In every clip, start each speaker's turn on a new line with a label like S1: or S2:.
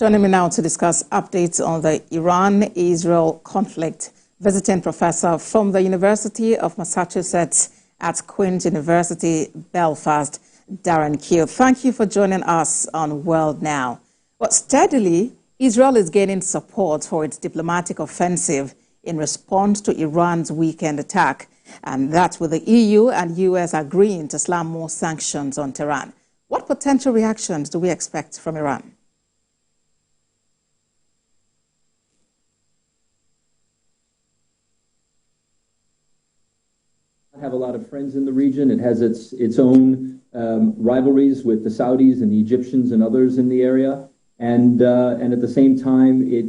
S1: Joining me now to discuss updates on the Iran-Israel conflict, visiting professor from the University of Massachusetts at Queen's University, Belfast, Darren Keogh. Thank you for joining us on World Now. But steadily, Israel is gaining support for its diplomatic offensive in response to Iran's weekend attack, and that's with the EU and US agreeing to slam more sanctions on Tehran. What potential reactions do we expect from Iran?
S2: Have a lot of friends in the region. It has its own rivalries with the Saudis and the Egyptians and others in the area, and at the same time, it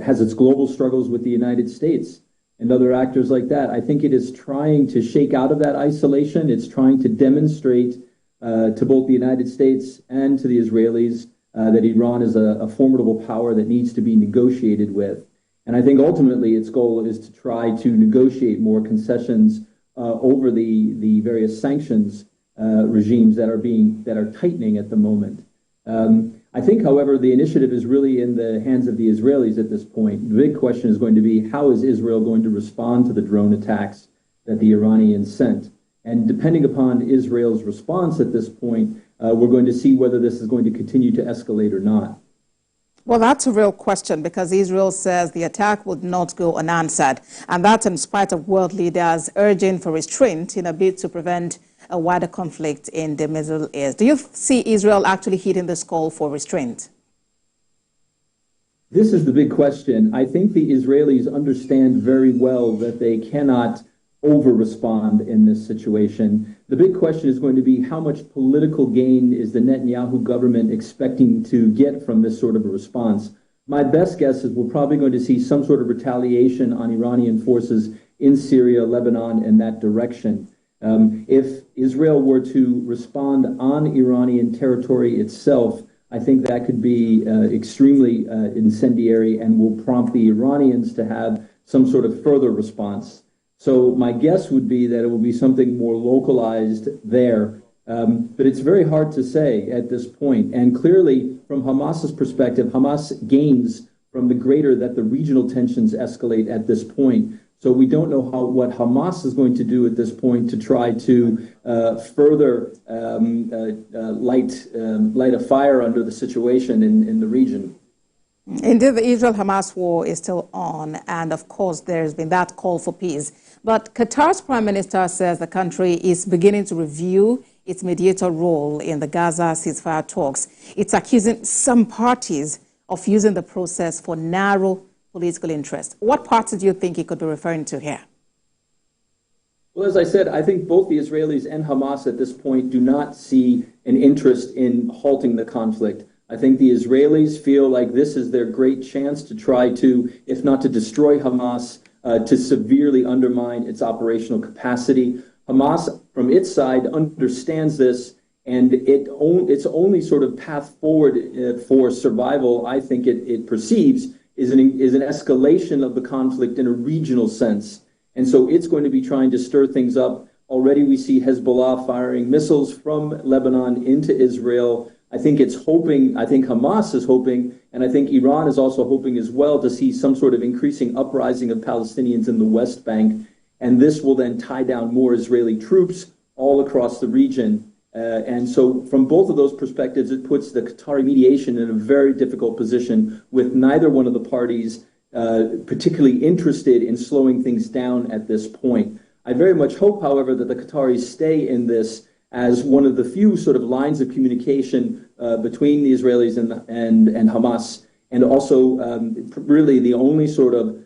S2: has its global struggles with the United States and other actors like that. I think it is trying to shake out of that isolation. It's trying to demonstrate to both the United States and to the Israelis that Iran is a formidable power that needs to be negotiated with. And I think ultimately its goal is to try to negotiate more concessions over the various sanctions regimes that are tightening at the moment. I think, however, the initiative is really in the hands of the Israelis at this point. The big question is going to be, how is Israel going to respond to the drone attacks that the Iranians sent? And depending upon Israel's response at this point, we're going to see whether this is going to continue to escalate or not.
S1: Well, that's a real question, because Israel says the attack would not go unanswered, and that's in spite of world leaders urging for restraint in a bid to prevent a wider conflict in the Middle East. Do you see Israel actually heeding this call for restraint?
S2: This is the big question. I think the Israelis understand very well that they cannot over-respond in this situation. The big question is going to be, how much political gain is the Netanyahu government expecting to get from this sort of a response? My best guess is we're probably going to see some sort of retaliation on Iranian forces in Syria, Lebanon, in that direction. If Israel were to respond on Iranian territory itself, I think that could be extremely incendiary and will prompt the Iranians to have some sort of further response. So my guess would be that it will be something more localized there. But it's very hard to say at this point. And clearly, from Hamas's perspective, Hamas gains from the greater that the regional tensions escalate at this point. So we don't know what Hamas is going to do at this point to try to further light a fire under the situation in the region.
S1: Indeed, the Israel-Hamas war is still on, and of course there's been that call for peace. But Qatar's Prime Minister says the country is beginning to review its mediator role in the Gaza ceasefire talks. It's accusing some parties of using the process for narrow political interest. What party do you think he could be referring to here?
S2: Well, as I said, I think both the Israelis and Hamas at this point do not see an interest in halting the conflict. I think the Israelis feel like this is their great chance to try to, if not to destroy Hamas, to severely undermine its operational capacity. Hamas, from its side, understands this, and its only sort of path forward for survival, I think it perceives, is an escalation of the conflict in a regional sense. And so it's going to be trying to stir things up. Already we see Hezbollah firing missiles from Lebanon into Israel. I think Hamas is hoping, and I think Iran is also hoping as well, to see some sort of increasing uprising of Palestinians in the West Bank. And this will then tie down more Israeli troops all across the region. And so from both of those perspectives, it puts the Qatari mediation in a very difficult position, with neither one of the parties particularly interested in slowing things down at this point. I very much hope, however, that the Qataris stay in this as one of the few sort of lines of communication between the Israelis and Hamas, and also really the only sort of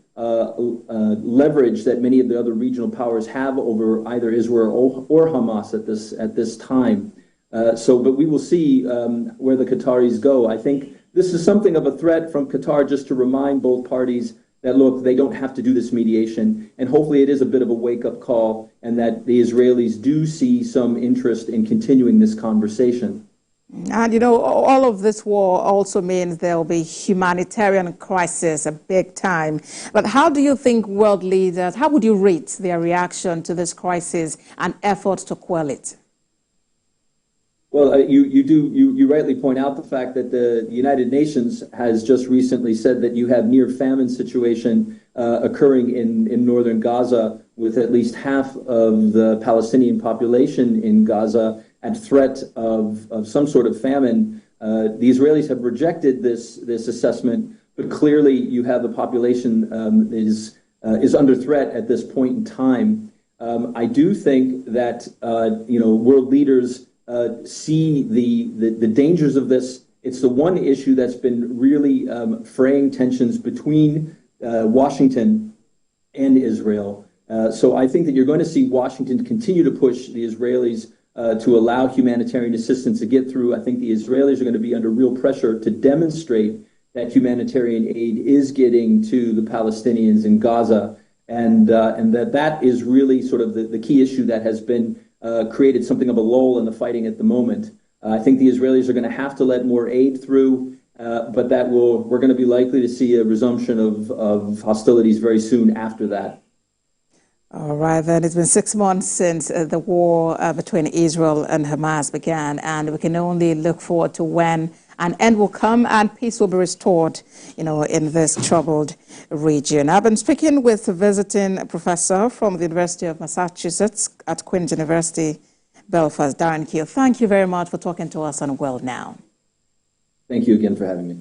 S2: leverage that many of the other regional powers have over either Israel or Hamas at this time. But we will see where the Qataris go. I think this is something of a threat from Qatar, just to remind both parties that, look, they don't have to do this mediation, and hopefully it is a bit of a wake-up call, and that the Israelis do see some interest in continuing this conversation.
S1: And, you know, all of this war also means there will be humanitarian crisis, a big time. But how do you think world leaders, how would you rate their reaction to this crisis and efforts to quell it?
S2: Well, you rightly point out the fact that the United Nations has just recently said that you have near famine situation occurring in northern Gaza, with at least half of the Palestinian population in Gaza at threat of some sort of famine. The Israelis have rejected this assessment, but clearly you have the population is under threat at this point in time. I do think that world leaders see the dangers of this. It's the one issue that's been really fraying tensions between Washington and Israel. So I think that you're going to see Washington continue to push the Israelis to allow humanitarian assistance to get through. I think the Israelis are going to be under real pressure to demonstrate that humanitarian aid is getting to the Palestinians in Gaza, and that is really sort of the key issue that has been created something of a lull in the fighting at the moment. I think the Israelis are going to have to let more aid through, but we're going to be likely to see a resumption of hostilities very soon after that.
S1: All right, then. It's been 6 months since the war between Israel and Hamas began, and we can only look forward to when an end will come and peace will be restored, in this troubled region. I've been speaking with a visiting professor from the University of Massachusetts at Queen's University, Belfast, Darren Keogh. Thank you very much for talking to us on World Now.
S2: Thank you again for having me.